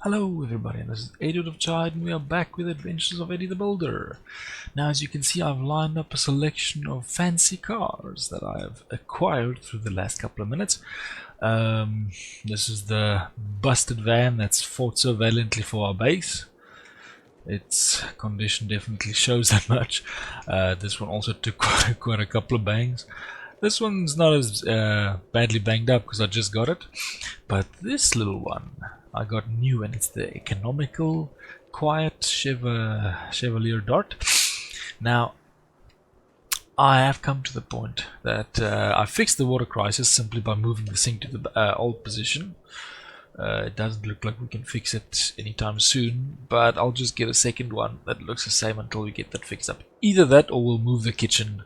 Hello everybody, this is Eddie of Chide and we are back with Adventures of Eddie the Builder. Now as you can see, I've lined up a selection of fancy cars that I have acquired through the last couple of minutes. This is the busted van that's fought so valiantly for our base. Its condition definitely shows that much. This one also took quite a couple of bangs. This one's not as badly banged up because I just got it, but this little one I got new, and it's the economical, quiet Chevalier Dart. Now, I have come to the point that I fixed the water crisis simply by moving the sink to the old position. It doesn't look like we can fix it anytime soon, but I'll just get a second one that looks the same until we get that fixed up. Either that or we'll move the kitchen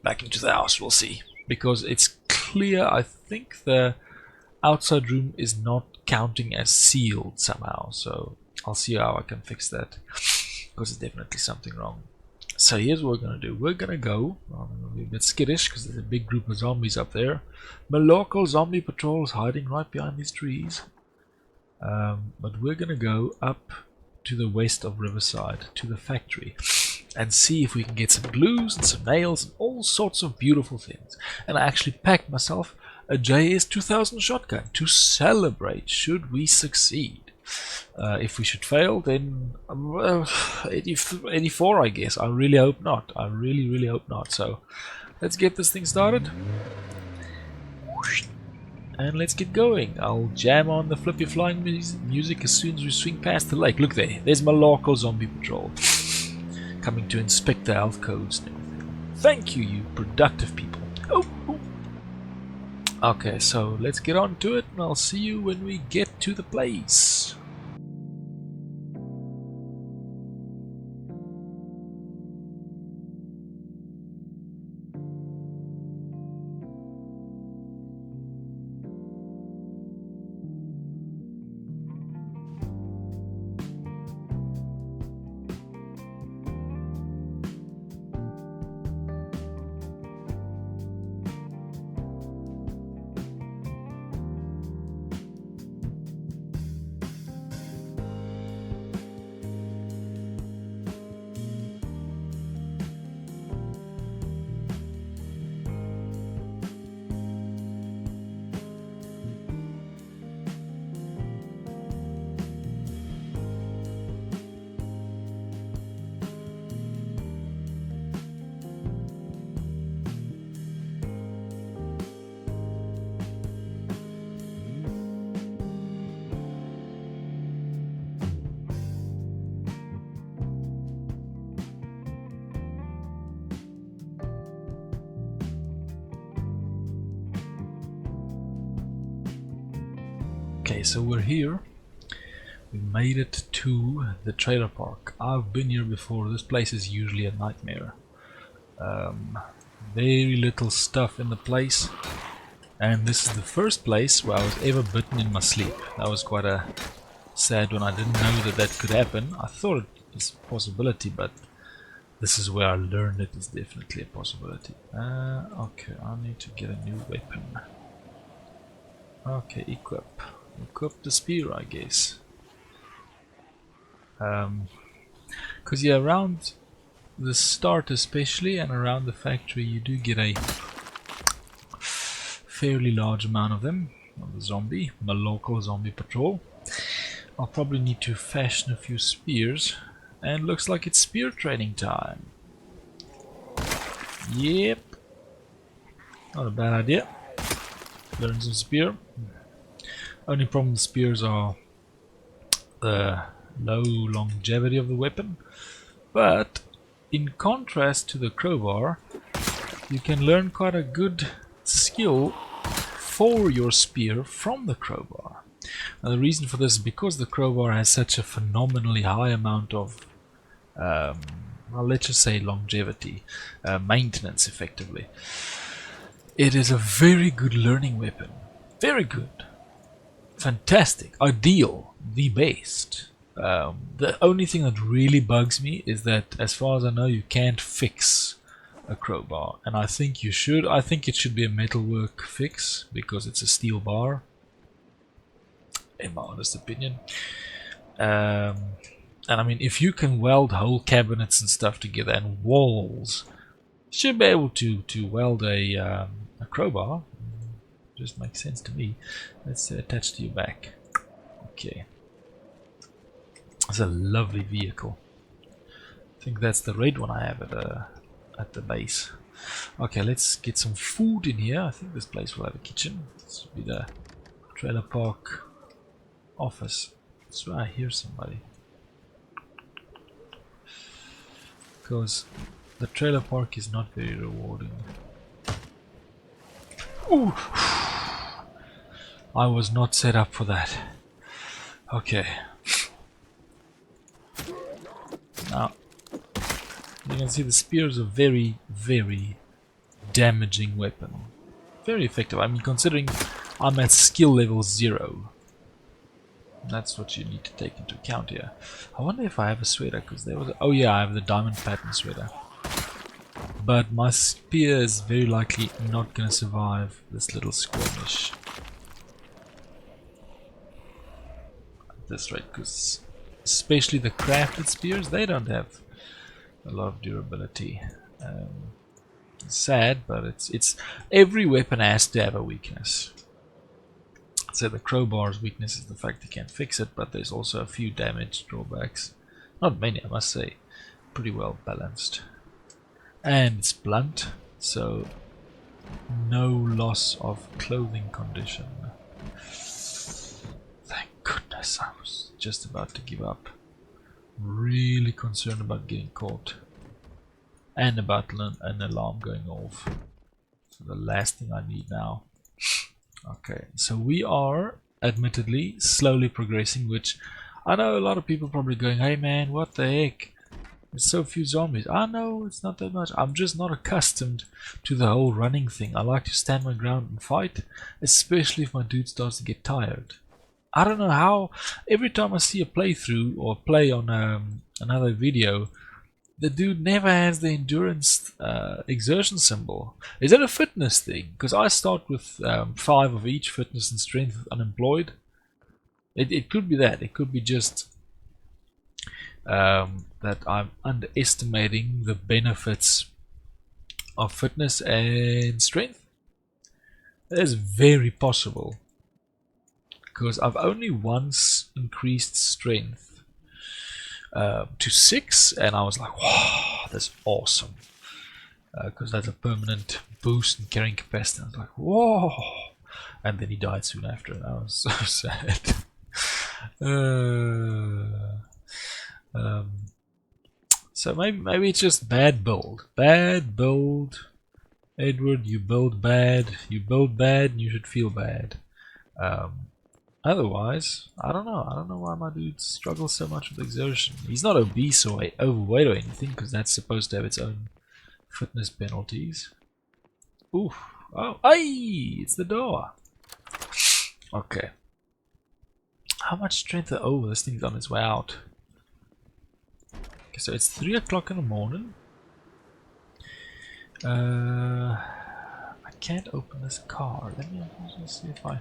back into the house, we'll see. Because it's clear, I think the outside room is not counting as sealed somehow, so I'll see how I can fix that, because there's definitely something wrong. So here's what we're going to do. We're going to go, I'm going to be a bit skittish because there's a big group of zombies up there. My local zombie patrol is hiding right behind these trees. But we're going to go up to the west of Riverside, to the factory, and see if we can get some glues and some nails and all sorts of beautiful things. And I actually packed myself a JS 2000 shotgun to celebrate should we succeed. If we should fail, then 84, I guess. I really hope not. I really hope not. So let's get this thing started. And let's get going. I'll jam on the flippy flying music as soon as we swing past the lake. Look there. There's my local zombie patrol. Coming to inspect the health codes and everything. Thank you, you productive people. Oh. Okay, so let's get on to it, and I'll see you when we get to the place. Okay, so we're here. We made it to the trailer park. I've been here before. This place is usually a nightmare. Very little stuff in the place. And this is the first place where I was ever bitten in my sleep. That was quite a sad one. I didn't know that that could happen. I thought it was a possibility, but this is where I learned it is definitely a possibility. Okay, I need to get a new weapon. Okay, equip. Equip the spear, I guess. Because yeah, around the start especially, and around the factory, you do get a fairly large amount of them. Of the zombie, my local zombie patrol. I'll probably need to fashion a few spears, and looks like it's spear training time. Yep, not a bad idea. Learn some spear. Only problem with spears are the low longevity of the weapon, but in contrast to the crowbar, you can learn quite a good skill for your spear from the crowbar. Now the reason for this is because the crowbar has such a phenomenally high amount of well, let's just say longevity, maintenance effectively. It is a very good learning weapon. Very good. Fantastic, ideal, the best. The only thing that really bugs me is that, as far as I know, you can't fix a crowbar, and I think you should. I think it should be a metalwork fix because it's a steel bar, in my honest opinion. And I mean, if you can weld whole cabinets and stuff together and walls, you should be able to weld a crowbar. Just makes sense to me. Let's attach to your back. Okay. It's a lovely vehicle. I think that's the red one I have at the base. Okay, let's get some food in here. I think this place will have a kitchen. This will be the trailer park office. I swear I hear somebody. Because the trailer park is not very rewarding. Ooh! I was not set up for that. Okay. Now, you can see the spear is a very, very damaging weapon. Very effective. I mean, considering I'm at skill level 0. That's what you need to take into account here. I wonder if I have a sweater, because there was oh yeah, I have the diamond pattern sweater. But my spear is very likely not going to survive this little skirmish. At this rate, because especially the crafted spears, they don't have a lot of durability. It's sad, but it's every weapon has to have a weakness. So the crowbar's weakness is the fact you can't fix it, but there's also a few damage drawbacks. Not many, I must say. Pretty well balanced. And it's blunt, so no loss of clothing condition. Thank goodness, I was just about to give up. Really concerned about getting caught. And about an alarm going off. So the last thing I need now. Okay, so we are admittedly slowly progressing, which I know a lot of people probably going, hey man, what the heck? There's so few zombies. I know it's not that much. I'm just not accustomed to the whole running thing. I like to stand my ground and fight, especially if my dude starts to get tired. I don't know how, every time I see a playthrough or play on another video, the dude never has the endurance exertion symbol. Is that a fitness thing? Because I start with 5 of each, fitness and strength, unemployed. It could be that. It could be just that I'm underestimating the benefits of fitness and strength. That is very possible. Because I've only once increased strength to 6, and I was like, wow, that's awesome, because that's a permanent boost in carrying capacity. I was like, whoa, and then he died soon after, and I was so sad. So maybe it's just bad build. Edward, you build bad, and you should feel bad. Otherwise, I don't know why my dude struggles so much with exertion. He's not obese or overweight or anything, because that's supposed to have its own fitness penalties. Ooh, oh, ay, it's the door. Okay. How much strength? Oh, this thing's on its way out. Okay, so it's 3 o'clock in the morning. I can't open this car. Let me just see if I...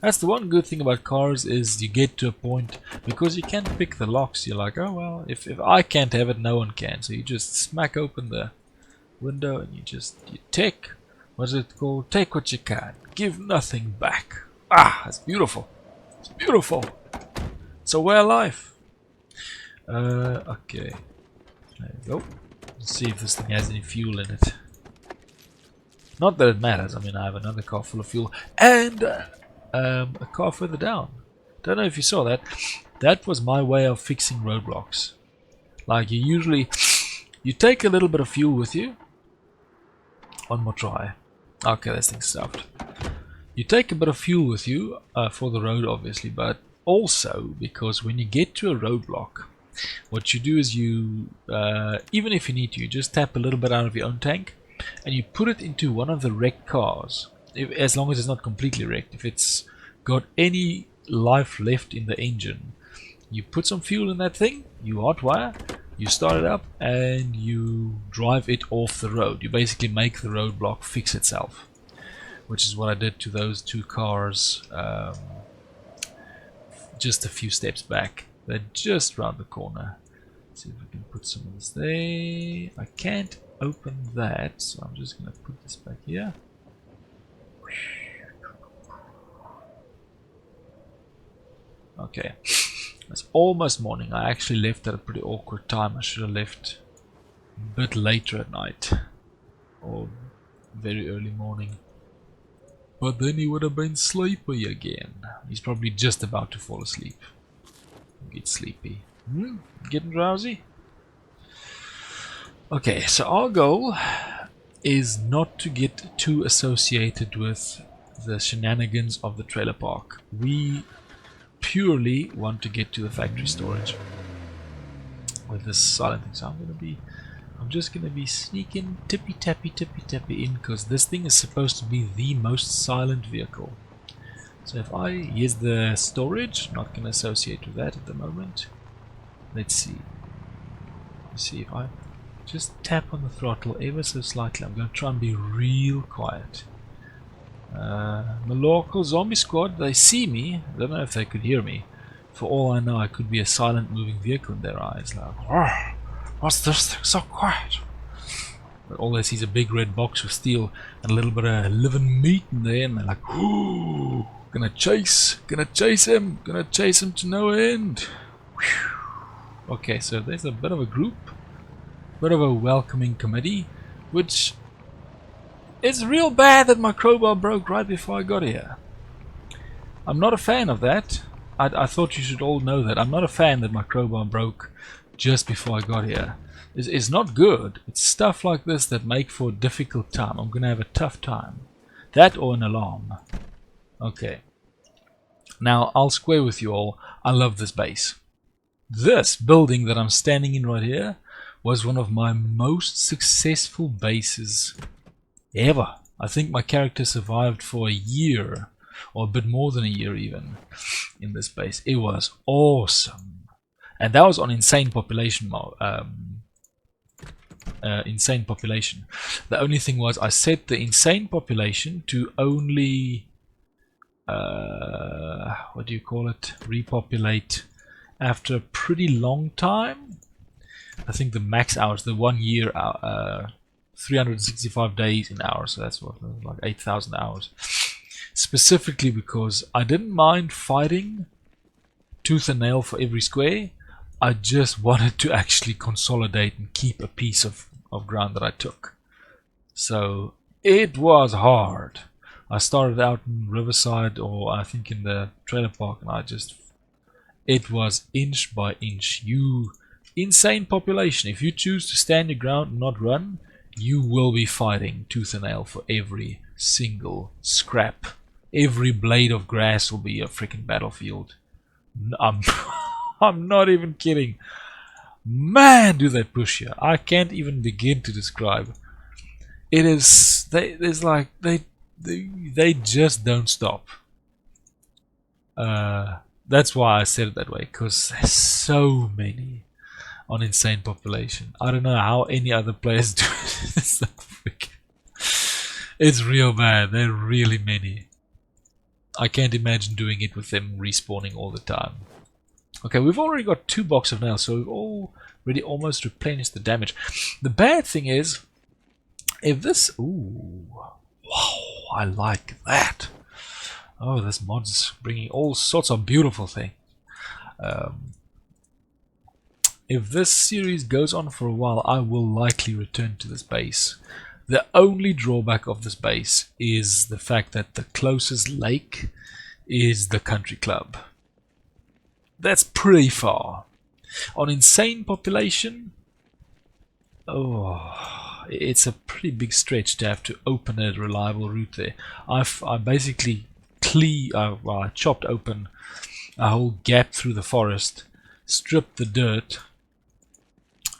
That's the one good thing about cars, is you get to a point, because you can't pick the locks, you're like, oh well, if I can't have it, no one can. So you just smack open the window and you take, what's it called? Take what you can, give nothing back. Ah, that's beautiful. It's beautiful. It's a way of life. Okay. There we go. Let's see if this thing has any fuel in it. Not that it matters, I mean, I have another car full of fuel, and a car further down. Don't know if you saw that. That was my way of fixing roadblocks. Like, you take a little bit of fuel with you. One more try. Okay, this thing's stuffed. You take a bit of fuel with you for the road, obviously, but also because when you get to a roadblock, what you do is you, even if you need to, you just tap a little bit out of your own tank and you put it into one of the wrecked cars. As long as it's not completely wrecked, if it's got any life left in the engine, you put some fuel in that thing, you hotwire, you start it up, and you drive it off the road. You basically make the roadblock fix itself, which is what I did to those 2 cars just a few steps back. They're just round the corner. Let's see if we can put some of this there. I can't open that, so I'm just going to put this back here. Okay, it's almost morning. I actually left at a pretty awkward time. I should have left a bit later at night or very early morning. But then he would have been sleepy again. He's probably just about to fall asleep. Get sleepy. Getting drowsy? Okay, so our goal is not to get too associated with the shenanigans of the trailer park. We purely want to get to the factory storage with this silent thing. So I'm just gonna be sneaking tippy tappy in, because this thing is supposed to be the most silent vehicle. So if here's the storage, not gonna associate with that at the moment. Let's see if I just tap on the throttle ever so slightly. I'm gonna try and be real quiet. The local zombie squad, they see me. I don't know if they could hear me. For all I know, I could be a silent moving vehicle in their eyes. Like, what's this thing so quiet? But all they see is a big red box with steel and a little bit of living meat in there, and they're like, ooh, gonna chase him to no end. Whew. Okay, so there's a bit of a group, bit of a welcoming committee, which it's real bad that my crowbar broke right before I got here. I'm not a fan of that. I thought you should all know that. I'm not a fan that my crowbar broke just before I got here. It's not good. It's stuff like this that make for a difficult time. I'm going to have a tough time. That or an alarm. Okay. Now, I'll square with you all. I love this base. This building that I'm standing in right here was one of my most successful bases ever. I think my character survived for a year, or a bit more than a year even, in this base. It was awesome, and that was on insane population. Insane population. The only thing was I set the insane population to only what do you call it? Repopulate after a pretty long time. I think the max hours, the 1 year 365 days in hours, so that's what, like 8,000 hours. Specifically because I didn't mind fighting tooth and nail for every square. I just wanted to actually consolidate and keep a piece of ground that I took. So it was hard. I started out in Riverside, or I think in the trailer park, and it was inch by inch. You insane population, if you choose to stand your ground and not run, you will be fighting tooth and nail for every single scrap. Every blade of grass will be a freaking battlefield. I'm not even kidding. Man, do they push you. I can't even begin to describe. It is, they just don't stop. That's why I said it that way, because there's so many on insane population. I don't know how any other players do it. It's so it's real bad. There are really many. I can't imagine doing it with them respawning all the time. Okay, we've already got 2 boxes of nails, so we've already almost replenished the damage. The bad thing is, if this... Ooh, wow, I like that. Oh, this mod's bringing all sorts of beautiful things. If this series goes on for a while, I will likely return to this base. The only drawback of this base is the fact that the closest lake is the country club. That's pretty far. On insane population, it's a pretty big stretch to have to open a reliable route there. I basically I chopped open a whole gap through the forest, stripped the dirt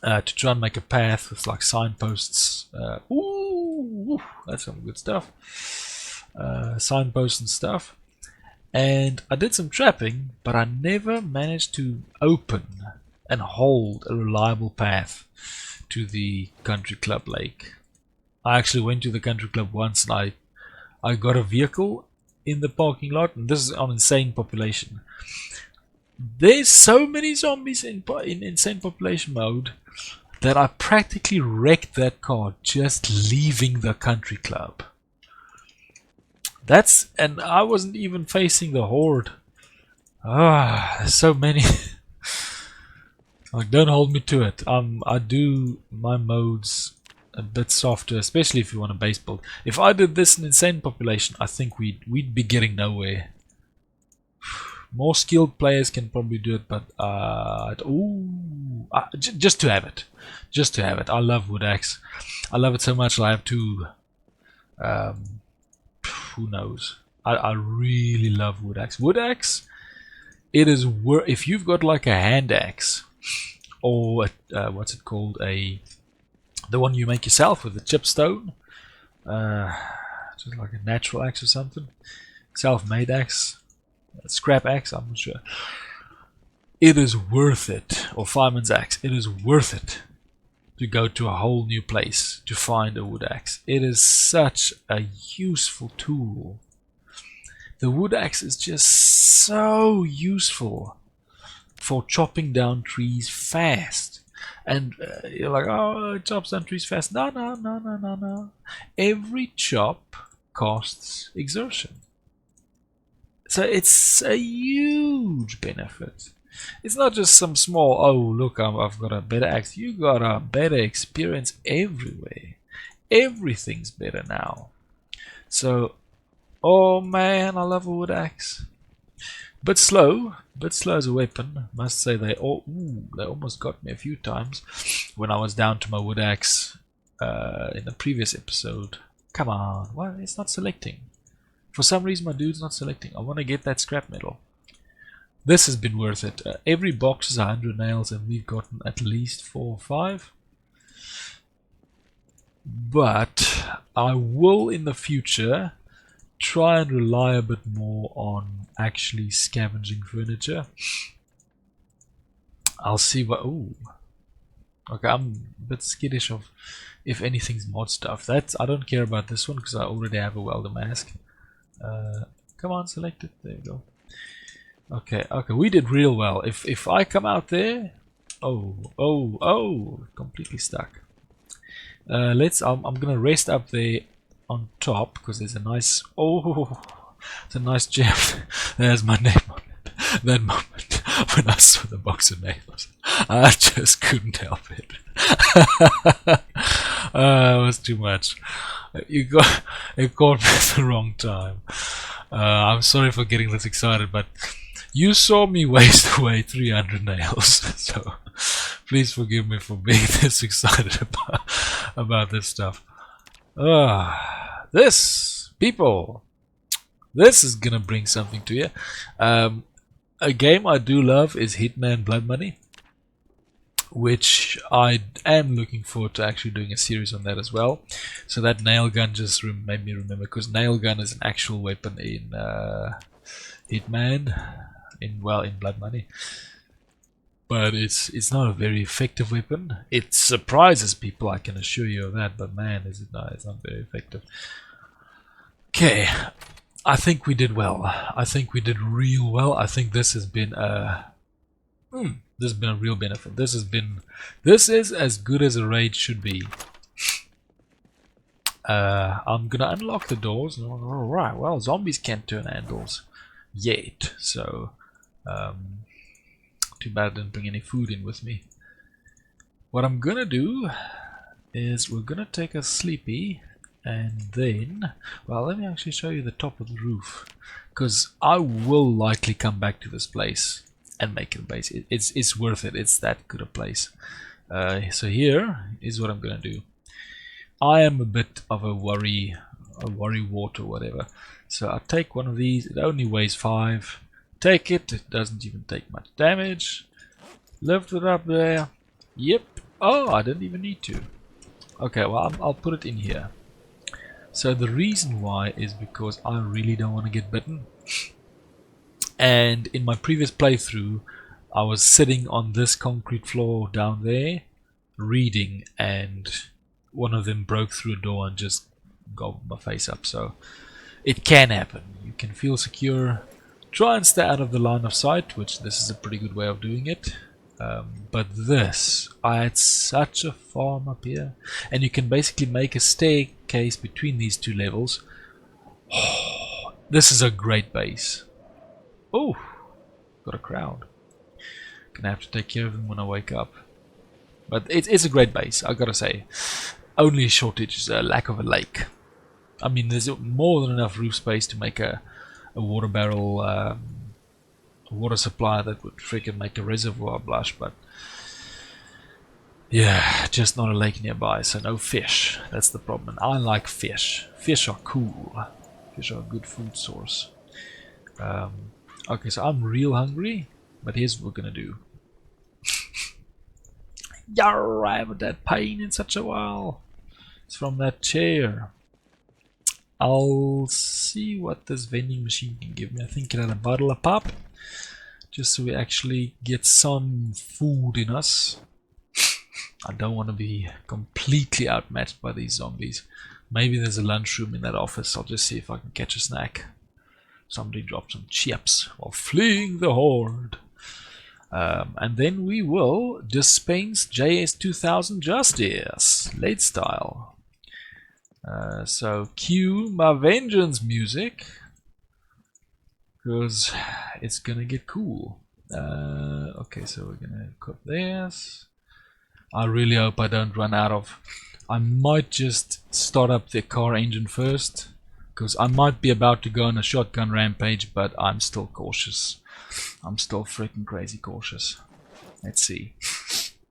to try and make a path with like signposts. Ooh, that's some good stuff. Signposts and stuff. And I did some trapping, but I never managed to open and hold a reliable path to the country club lake. I actually went to the country club once, and I got a vehicle in the parking lot, and this is on insane population. There's so many zombies in insane population mode that I practically wrecked that car just leaving the country club. And I wasn't even facing the horde. There's so many. Like, don't hold me to it. I do my modes a bit softer, especially if you want a base build. If I did this in insane population, I think we'd be getting nowhere. More skilled players can probably do it, but just to have it, just to have it. I love wood axe. I love it so much. I have two. Who knows? I really love wood axe. Wood axe. It is if you've got like a hand axe, or what's it called? The one you make yourself with the chipstone. Just like a natural axe or something. Self-made axe. Scrap axe, I'm not sure. It is worth it, or fireman's axe. It is worth it to go to a whole new place to find a wood axe. It is such a useful tool. The wood axe is just so useful for chopping down trees fast. And you're like, oh, it chops down trees fast. No. Every chop costs exertion. So it's a huge benefit. It's not just some small, oh look, I've got a better axe. You got a better experience everywhere. Everything's better now. So, oh man, I love a wood axe. Bit slow as a weapon. Must say they almost got me a few times when I was down to my wood axe in the previous episode. Come on, why it's not selecting? For some reason my dude's not selecting. I want to get that scrap metal. This has been worth it. Every box is 100 nails and we've gotten at least 4 or 5. But I will in the future try and rely a bit more on actually scavenging furniture. I'll see what... Ooh. Okay, I'm a bit skittish of if anything's mod stuff. I don't care about this one because I already have a welder mask. Come on, select it. There you go. Okay, we did real well. If I come out there, completely stuck. I'm gonna rest up there on top because there's a nice it's a nice gem. There's my name on it. That moment when I saw the box of nails, I just couldn't help it. It was too much. It caught me at the wrong time. I'm sorry for getting this excited, but you saw me waste away 300 nails, so please forgive me for being this excited about this stuff. This is gonna bring something to you. A game I do love is Hitman Blood Money, which I am looking forward to actually doing a series on that as well. So that nail gun just made me remember, because nail gun is an actual weapon in Hitman, in Blood Money. But it's not a very effective weapon. It surprises people, I can assure you of that, but man, is it not, it's not very effective. Okay, I think we did well. I think we did real well. I think this has been a real benefit. This is as good as a raid should be. I'm gonna unlock the doors. Alright, well, zombies can't turn handles yet, so too bad I didn't bring any food in with me. What I'm gonna do is we're gonna take a sleepy, and then, well, let me actually show you the top of the roof, because I will likely come back to this place and make it a base. It's worth it. It's that good a place. So here is what I'm gonna do. I am a bit of a worry wart or whatever. So I'll take one of these. It only weighs 5. Take it. It doesn't even take much damage. Lift it up there. Yep. Oh, I didn't even need to. Okay, well, I'll put it in here. So the reason why is because I really don't want to get bitten. And in my previous playthrough, I was sitting on this concrete floor down there, reading, and one of them broke through a door and just got my face up. So it can happen. You can feel secure, Try and stay out of the line of sight, which this is a pretty good way of doing it. But this, I had such a farm up here, and you can basically make a staircase between these two levels. This is a great base. Oh, got a crowd. Gonna have to take care of them when I wake up. But it's a great base, I gotta say. Only shortage is a lack of a lake. I mean, there's more than enough roof space to make a water barrel, water supply that would freaking make a reservoir blush, but yeah, just not a lake nearby, so no fish. That's the problem. I like fish. Fish are cool. Fish are a good food source. Okay, so I'm real hungry, but here's what we're gonna do. Yarr, I haven't had pain in such a while. It's from that chair. I'll see what this vending machine can give me. I think it had a bottle of pop, just so we actually get some food in us. I don't want to be completely outmatched by these zombies. Maybe there's a lunchroom in that office. I'll just see if I can catch a snack. Somebody dropped some chips while fleeing the horde. And then we will dispense JS2000 justice. Late style. So cue my vengeance music, because it's gonna get cool. Okay, so we're gonna equip this. I really hope I don't run out of... I might just start up the car engine first, because I might be about to go on a shotgun rampage, but I'm still cautious. I'm still freaking crazy cautious. Let's see.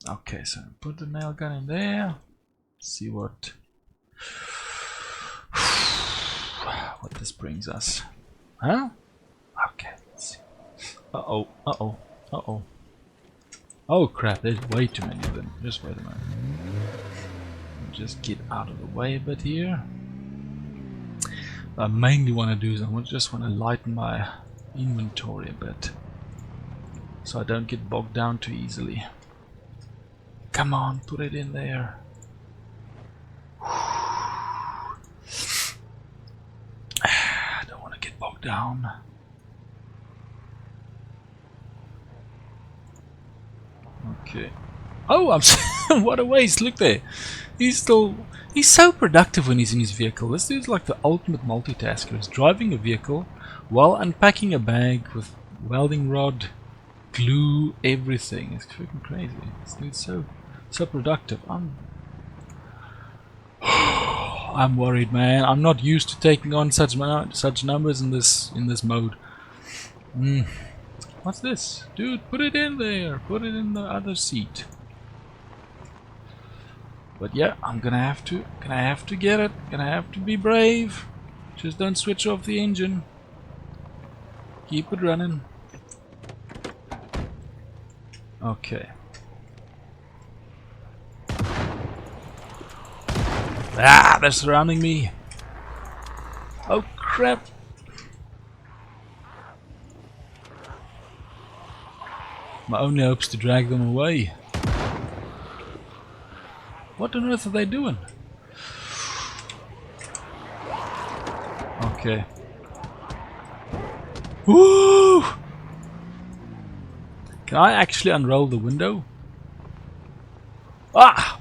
Okay, so put the nail gun in there. See what this brings us. Huh? Okay, let's see. Uh-oh, uh-oh, uh-oh. Oh crap, there's way too many of them. Just wait a minute. Just get out of the way a bit here. What I mainly want to do is I just want to lighten my inventory a bit, so I don't get bogged down too easily. Come on, put it in there. I don't want to get bogged down. Okay. Oh, I'm what a waste! Look there. He's so productive when he's in his vehicle. This dude's like the ultimate multitasker. He's driving a vehicle while unpacking a bag with welding rod, glue, everything. It's freaking crazy. This dude's so productive. I'm worried, man. I'm not used to taking on such numbers in this mode. What's this? Dude, put it in there. Put it in the other seat. But yeah, I'm gonna have to get it. Gonna have to be brave. Just don't switch off the engine. Keep it running. Okay. Ah, they're surrounding me. Oh crap. My only hope's to drag them away. What on earth are they doing? Okay. Woo! Can I actually unroll the window? Ah!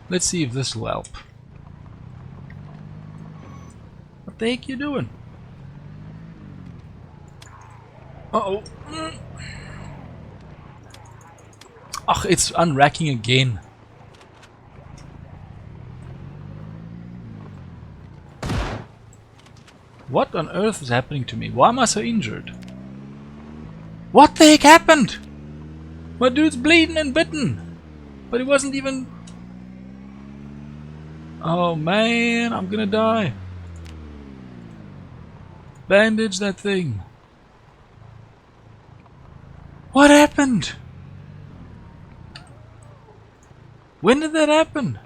Let's see if this will help. What the heck are you doing? Uh-oh. Ach, it's unracking again. What on earth is happening to me? Why am I so injured? What the heck happened? My dude's bleeding and bitten. But he wasn't even... Oh man, I'm gonna die. Bandage that thing. What happened? When did that happen?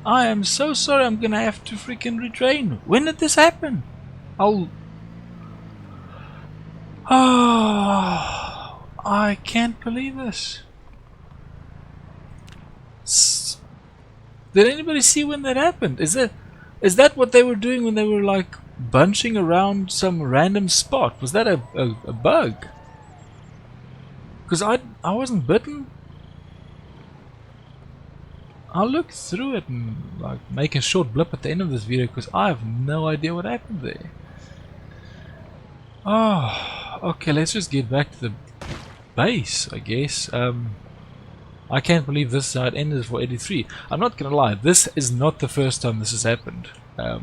I am so sorry, I'm gonna have to freaking retrain. When did this happen? Oh, I can't believe this. Did anybody see when that happened? Is that what they were doing when they were like bunching around some random spot. Was that a bug? Because I wasn't bitten. I'll look through it and like make a short blip at the end of this video because I have no idea what happened there. Oh, okay, let's just get back to the base, I guess. I can't believe this side ended for 83. I'm not gonna lie, this is not the first time this has happened. I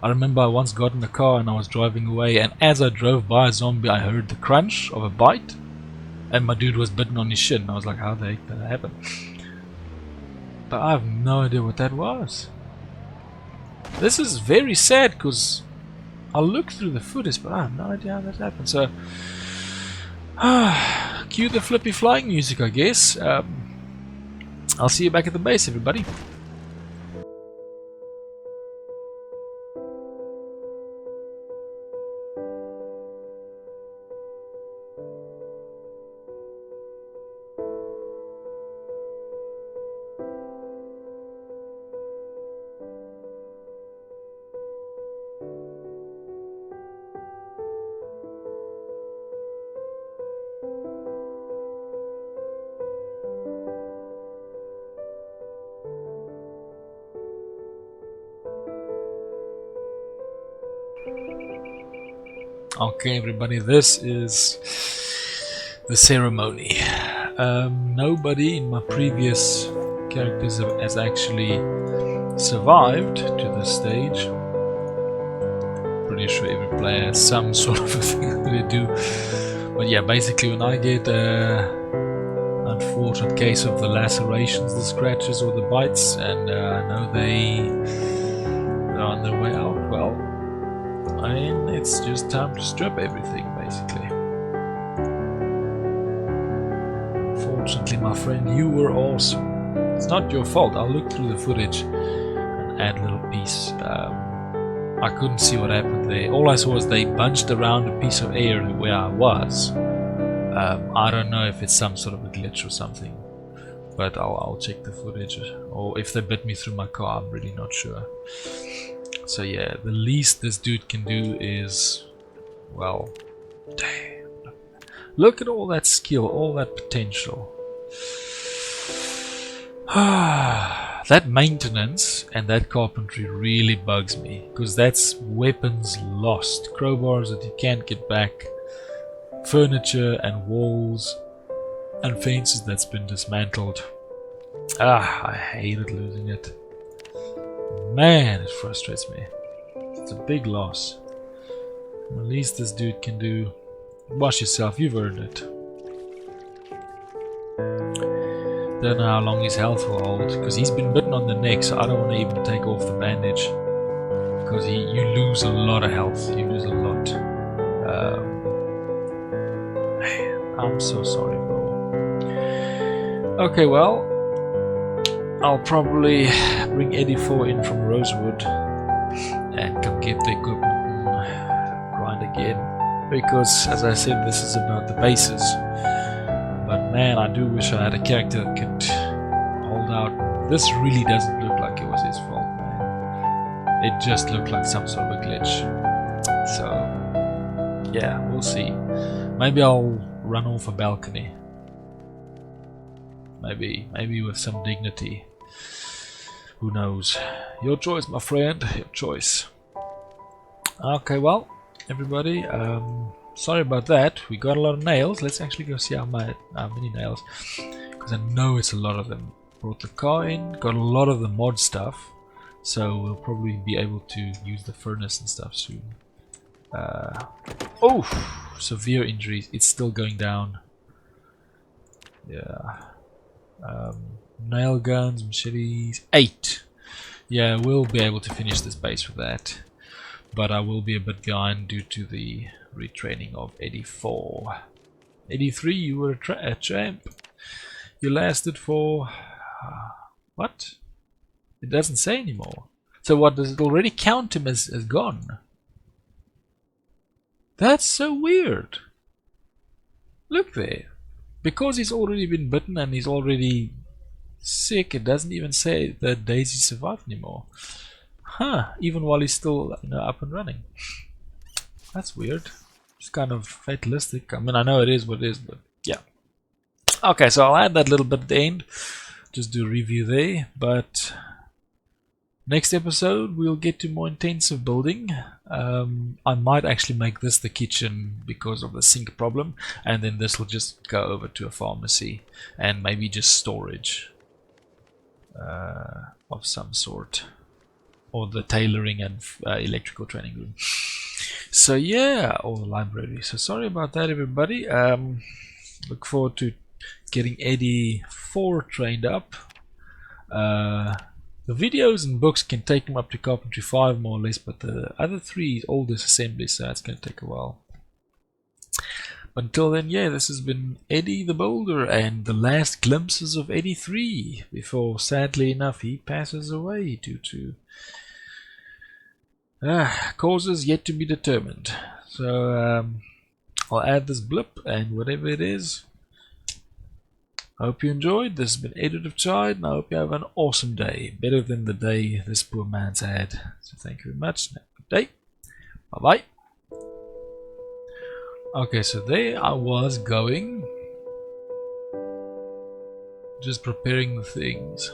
remember I once got in the car and I was driving away, and as I drove by a zombie I heard the crunch of a bite, and my dude was bitten on his shin, and I was like, how the heck did that happen? But I have no idea what that was. This is very sad because I'll look through the footage, but I have no idea how that happened. So, cue the flippy flying music, I guess. I'll see you back at the base, everybody. Okay, everybody, this is the ceremony. Nobody in my previous characters has actually survived to this stage. Pretty sure every player has some sort of a thing that they do. But yeah, basically when I get an unfortunate case of the lacerations, the scratches or the bites, and I know they're on their way out, well, I mean, it's just time to strip everything, basically. Fortunately, my friend, you were awesome. It's not your fault. I'll look through the footage and add a little piece. I couldn't see what happened there. All I saw was they bunched around a piece of air where I was. I don't know if it's some sort of a glitch or something, but I'll check the footage. Or if they bit me through my car, I'm really not sure. So yeah, the least this dude can do is, well, damn. Look at all that skill, all that potential. That maintenance and that carpentry really bugs me, because that's weapons lost, crowbars that you can't get back, furniture and walls and fences that's been dismantled. I hated losing it. Man, it frustrates me. It's a big loss. The least this dude can do. Wash yourself, you've earned it. Don't know how long his health will hold, because he's been bitten on the neck, so I don't want to even take off the bandage. Because you lose a lot of health, you lose a lot. Man, I'm so sorry, bro. Okay, well, I'll probably bring 84 in from Rosewood and come get the equipment and grind again, because as I said, this is about the bases. But man, I do wish I had a character that could hold out. This really doesn't look like it was his fault, man. It just looked like some sort of a glitch. So yeah, we'll see. Maybe I'll run off a balcony. Maybe with some dignity. Who knows? Your choice, my friend. Your choice. Okay, well, everybody, sorry about that. We got a lot of nails. Let's actually go see how many nails, because I know it's a lot of them. Brought the car in, got a lot of the mod stuff, so we'll probably be able to use the furnace and stuff soon. Oh, severe injuries. It's still going down. Yeah. Nail guns, machetes, 8. Yeah, we'll be able to finish this base with that, but I will be a bit behind due to the retraining of 84. 83, you were a champ. You lasted for what? It doesn't say anymore. So what, does it already count him as gone? That's so weird. Look there. Because he's already been bitten and he's already sick, it doesn't even say that Daisy survived anymore. Huh, even while he's still, you know, up and running. That's weird. It's kind of fatalistic. I mean, I know it is what it is, but yeah. Okay, so I'll add that little bit at the end. Just do a review there, but next episode we'll get to more intensive building. I might actually make this the kitchen because of the sink problem, and then this will just go over to a pharmacy and maybe just storage of some sort, or the tailoring and electrical training room. So yeah, or the library. So sorry about that, everybody. Look forward to getting Eddie 4 trained up. The videos and books can take him up to Carpentry 5 more or less, but the other 3 is all disassembly, so that's going to take a while. But until then, yeah, this has been Eddie the Boulder and the last glimpses of Eddie 3 before, sadly enough, he passes away due to causes yet to be determined. So I'll add this blip and whatever it is. I hope you enjoyed. This has been Edward of Chide, and I hope you have an awesome day. Better than the day this poor man's had. So thank you very much. Have a good day. Bye bye. Okay, so there I was going. Just preparing the things.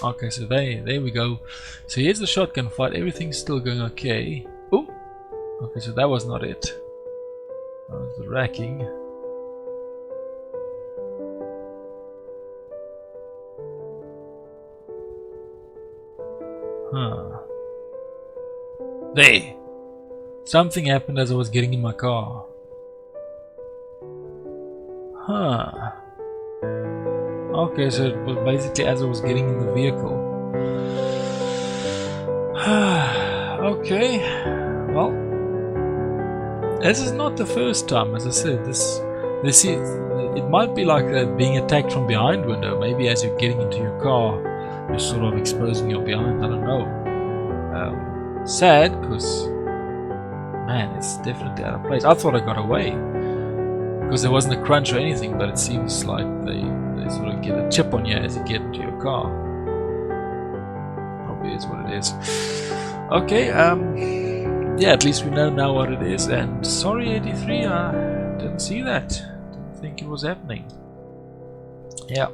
Okay, so there we go. So here's the shotgun fight. Everything's still going okay. Oh! Okay, so that was not it. That was the racking. Huh. There! Something happened as I was getting in my car. Huh. Okay, so it was basically as I was getting in the vehicle. Okay. Well, this is not the first time, as I said. This is, it might be like being attacked from behind window. Maybe as you're getting into your car, you're sort of exposing your behind. I don't know. Sad, because man, it's definitely out of place. I thought I got away because there wasn't a crunch or anything, but it seems like they sort of get a chip on you as you get into your car. Probably is what it is. Okay. Yeah, at least we know now what it is, and sorry 83, I didn't see that. Didn't think it was happening. Yeah.